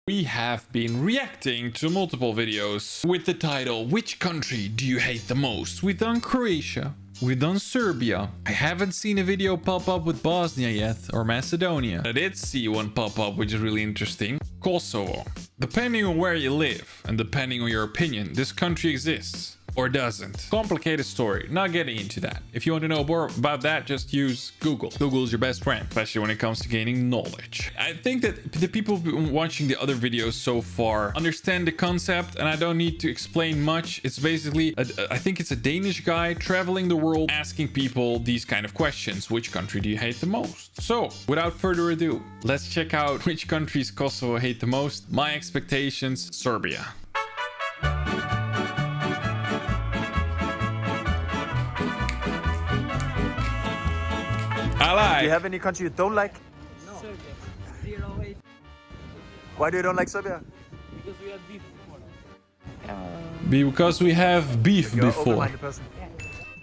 We have been reacting to multiple videos with the title, which country do you hate the most? We've done Croatia, we've done Serbia. I haven't seen a video pop up with Bosnia yet, or Macedonia. I did see one pop up, which is really interesting. Kosovo. Depending on where you live, and depending on your opinion, this country exists. Or doesn't. Complicated story, not getting into that. If you want to know more about that, just use Google. Google is your best friend, especially when it comes to gaining knowledge. I think that the people who've been watching the other videos so far understand the concept, and I don't need to explain much. It's basically, I think it's a Danish guy traveling the world asking people these kind of questions. Which country do you hate the most? So, without further ado, let's check out which countries Kosovo hate the most. My expectations, Serbia. Do you have any country you don't like? No. Serbia. 08. Why do you don't like Serbia? Because we had beef before. Because we have beef You're an before. open-minded person.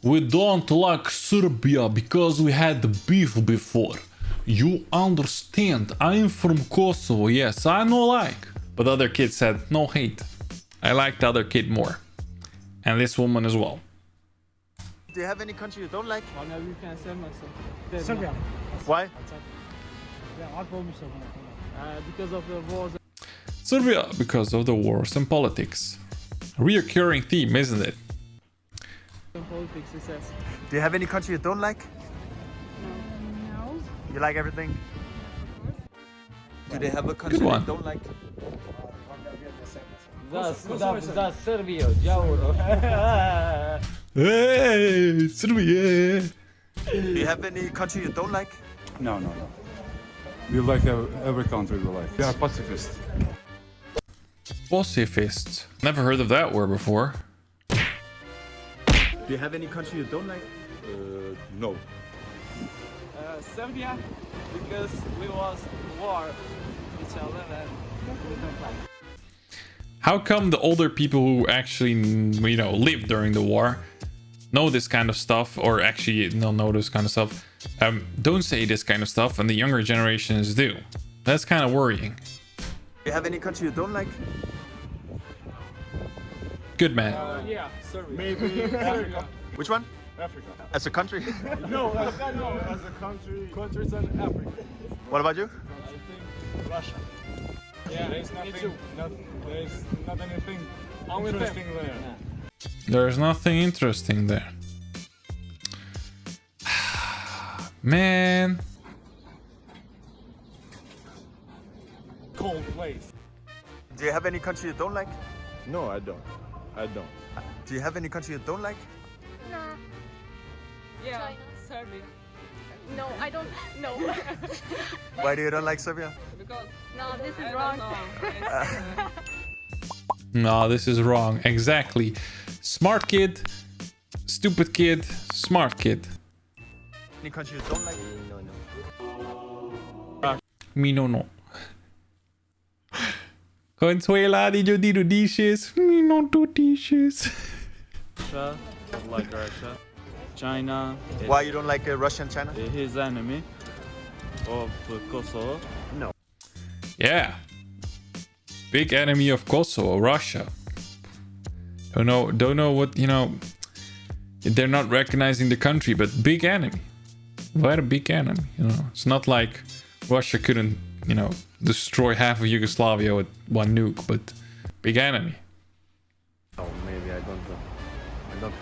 We don't like Serbia because we had the beef before. You understand? I'm from Kosovo. Yes, I know like. But the other kid said no hate. I like the other kid more. And this woman as well. Do you have any country you don't like? You can send myself. Serbia. Why? Because of the wars. Serbia because of the wars and politics. Reoccurring theme, isn't it? And politics, it says. Do you have any country you don't like? No. You like everything? Do they have a country Good one. you don't like? Za Srbiju, đavuro. Hey, Serbia. Do you have any country you don't like? No. We like every country we like. We are pacifists. Pacifist. Never heard of that word before. Do you have any country you don't like? No. Serbia, because we was war each other and we don't like. How come the older people who actually, lived during the war know this kind of stuff, or actually don't know this kind of stuff, don't say this kind of stuff, and the younger generations do? That's kind of worrying. Do you have any country you don't like? Good man. Yeah, Serbia. Maybe Africa. Which one? Africa. As a country? No, as a country. Countries in Africa. What about you? I think Russia. Yeah, there's nothing. There's not anything I'm with interesting them. there. Yeah. There's nothing interesting there. Man. Cold place. Do you have any country you don't like? No, I don't. Do you have any country you don't like? No. Yeah, China. Serbia. No, I don't. No. Why do you don't like Serbia? Because No, this I is don't wrong. know. No, this is wrong. Exactly. Smart kid, stupid kid, smart kid. Any country you don't like? Me no. Consuela, did you do dishes? Me no do dishes. Russia, like Russia. China, Why you don't like Russia and China? his enemy of Kosovo. Yeah. Big enemy of Kosovo, Russia. Don't know what, they're not recognizing the country, but big enemy. What a big enemy, It's not like Russia couldn't, destroy half of Yugoslavia with one nuke, but big enemy. Oh, maybe I don't know.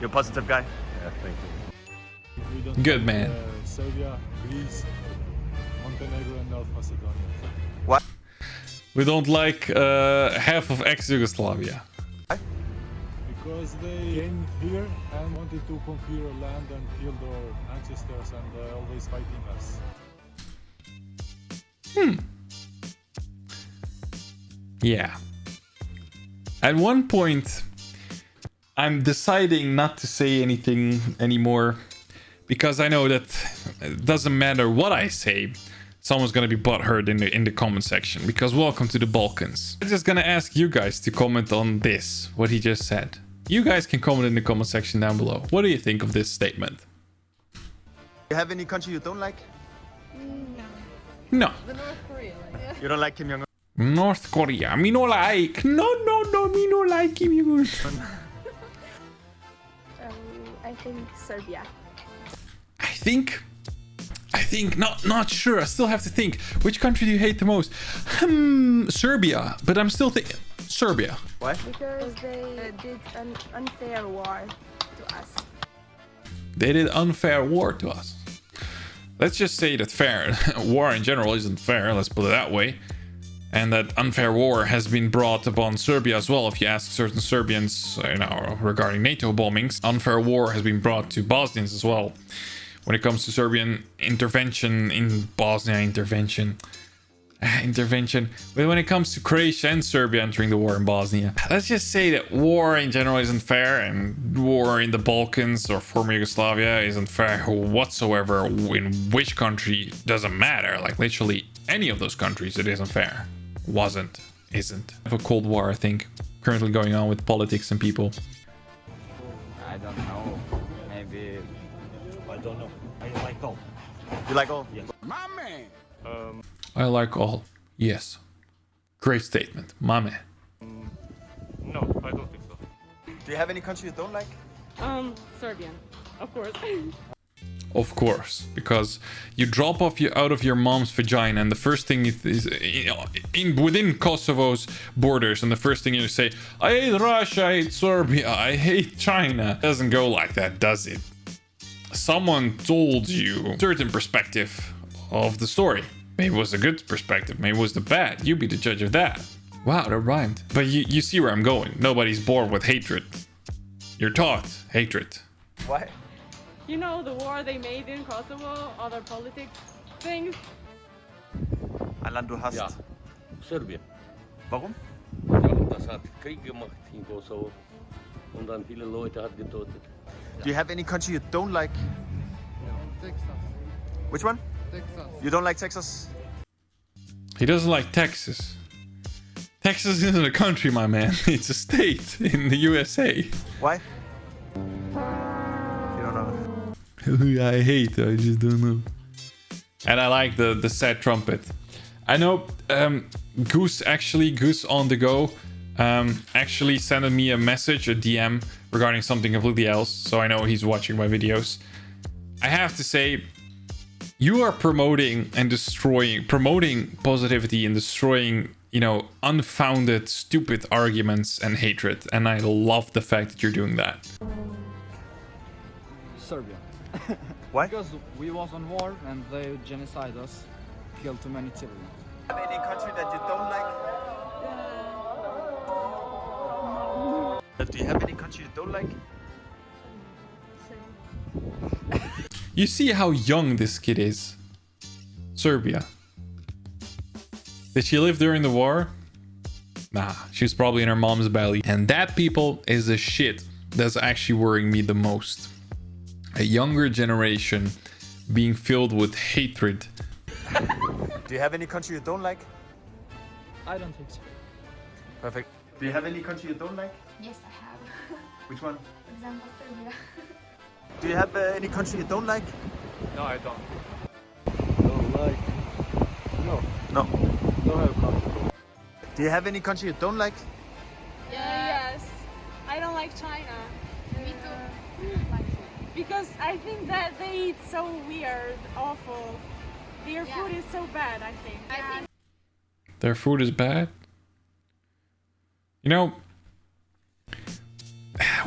You're a positive guy? Yeah, thank you. Good man. Serbia, Greece, Montenegro, and North Macedonia. What? We don't like half of ex-Yugoslavia. Because they came here and wanted to conquer land and killed our ancestors and always fighting us. Yeah. At one point, I'm deciding not to say anything anymore because I know that it doesn't matter what I say, someone's gonna be butthurt in the comment section. Because welcome to the Balkans. I'm just gonna ask you guys to comment on this, what he just said. You guys can comment in the comment section down below. What do you think of this statement? Do you have any country you don't like? No. No. The North Korea. Like, You don't like Kim Jong-un? North Korea. Me no like. No, me no like him. I think Serbia. I think not sure. I still have to think. Which country do you hate the most? Serbia. But I'm still thinking Serbia. Why? Because they did an unfair war to us. They did unfair war to us. Let's just say that fair war in general isn't fair. Let's put it that way. And that unfair war has been brought upon Serbia as well. If you ask certain Serbians, regarding NATO bombings, unfair war has been brought to Bosnians as well. When it comes to Serbian intervention in Bosnia, intervention. But when it comes to Croatia and Serbia entering the war in Bosnia, let's just say that war in general isn't fair, and war in the Balkans or former Yugoslavia isn't fair whatsoever. In which country doesn't matter. Like literally any of those countries, it isn't fair. Isn't. I have a Cold War, I think, currently going on with politics and people. I don't know. Maybe. I don't know. I like all. You like all? Yes. I like all. Yes. Great statement. My man. No, I don't think so. Do you have any country you don't like? Serbian, of course. Of course, because you drop off out of your mom's vagina, and the first thing is within Kosovo's borders, and the first thing you say, I hate Russia, I hate Serbia, I hate China. It doesn't go like that, does it? Someone told you a certain perspective of the story. Maybe it was a good perspective, maybe it was the bad. You be the judge of that. Wow, that rhymed. But you see where I'm going. Nobody's born with hatred. You're taught hatred. Why? You know the war they made in Kosovo, other politics things. Ein Land du hast. Ja, Serbien. Warum? Ja, das hat Krieg gemacht in Kosovo und dann viele Leute hat getötet. Do you have any country you don't like? Texas. Which one? Texas. You don't like Texas? He doesn't like Texas. Texas isn't a country, my man. It's a state in the USA. Why? You don't know. I hate it. I just don't know. And I like the sad trumpet. I know Goose on the go actually sent me a message, a DM regarding something completely else. So I know he's watching my videos. I have to say, you are promoting positivity and destroying, unfounded, stupid arguments and hatred. And I love the fact that you're doing that. Serbia. Why? Because we was on war and they genocide us, killed too many children. Do you have any country that you don't like? Do you have any country you don't like? You see how young this kid is. Serbia. Did she live during the war? Nah, she was probably in her mom's belly. And that, people, is the shit that's actually worrying me the most. A younger generation being filled with hatred. Do you have any country you don't like? I don't think so. Perfect. Do you have any country you don't like? Yes, I have. Which one? For example, Serbia. Do you have any country you don't like? No, I don't. Don't like. No, No. Don't have country. Do you have any country you don't like? Yes. I don't like China. Me too. Because I think that they eat so weird, awful. Their Yeah. food is so bad, I think. I think Their food is bad.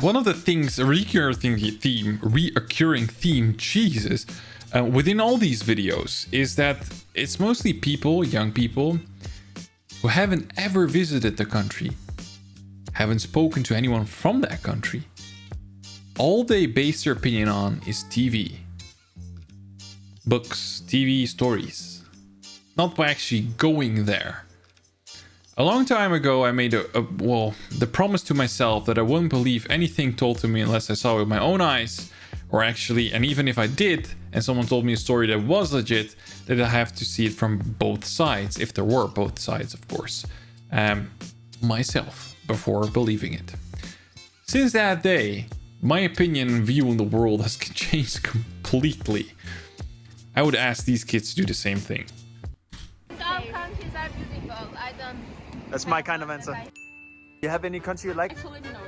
One of the things, a reoccurring theme, Jesus, within all these videos is that it's mostly people, young people, who haven't ever visited the country, haven't spoken to anyone from that country. All they base their opinion on is TV, books, TV stories, not by actually going there. A long time ago, I made the promise to myself that I wouldn't believe anything told to me unless I saw it with my own eyes, and even if I did, and someone told me a story that was legit, that I have to see it from both sides, if there were both sides, of course, myself, before believing it. Since that day, my opinion and view on the world has changed completely. I would ask these kids to do the same thing. some countries are beautiful. I don't. That's my kind of answer. Bye. Do you have any country you like? Actually, no.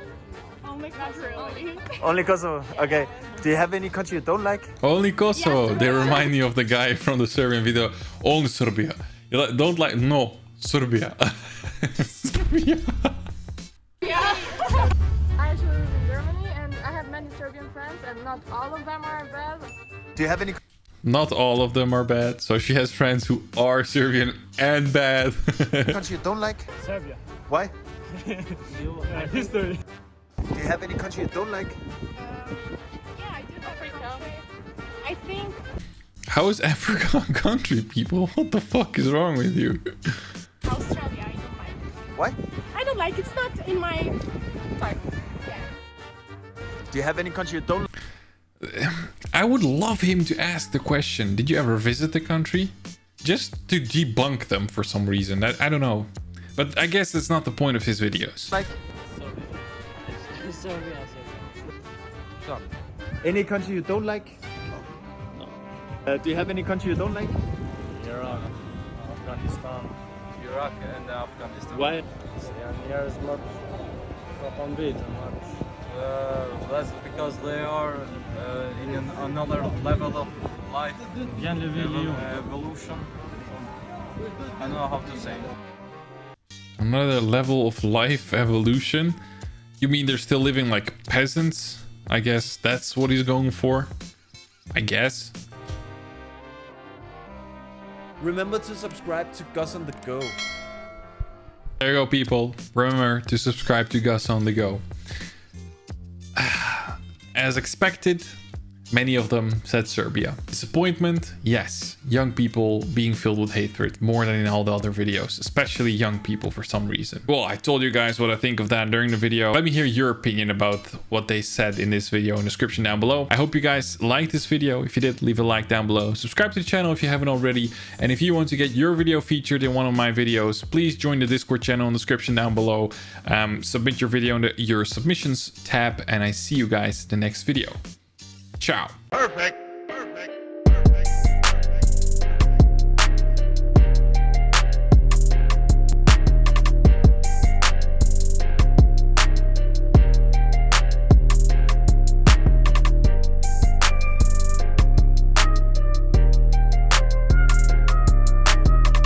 Only really. Only Kosovo. Okay. Do you have any country you don't like? Only Kosovo. Yes. They remind me of the guy from the Serbian video. Only Serbia. You like, don't like, no, Serbia. Serbia. Yeah. I actually live in Germany and I have many Serbian friends and not all of them are bad. Do you have any Not all of them are bad. So she has friends who are Serbian and bad. country you don't like? Serbia. Why? History. Do you have any country you don't like? Yeah, I do Africa. I think How is Africa a country, people? What the fuck is wrong with you? Australia, I don't like. Why? I don't like. It's not in my type. Do you have any country you don't I would love him to ask the question, did you ever visit the country? Just to debunk them for some reason. I don't know. But I guess that's not the point of his videos. like? Serbia. Any country you don't like? No. Do you have any country you don't like? Iraq, Afghanistan. Iraq and Afghanistan. Why? Here is not on beat much. That's because they are in another level of life. Evolution. I don't know how to say. Another level of life evolution? You mean they're still living like peasants? I guess that's what he's going for. I guess. Remember to subscribe to Gus on the Go. There you go, people. Remember to subscribe to Gus on the Go. As expected, many of them said Serbia. Disappointment? Yes. Young people being filled with hatred more than in all the other videos, especially young people for some reason. Well, I told you guys what I think of that during the video. Let me hear your opinion about what they said in this video in the description down below. I hope you guys liked this video. If you did, leave a like down below. Subscribe to the channel if you haven't already. And if you want to get your video featured in one of my videos, please join the Discord channel in the description down below. Submit your video in your submissions tab, and I see you guys in the next video. Ciao. Perfect.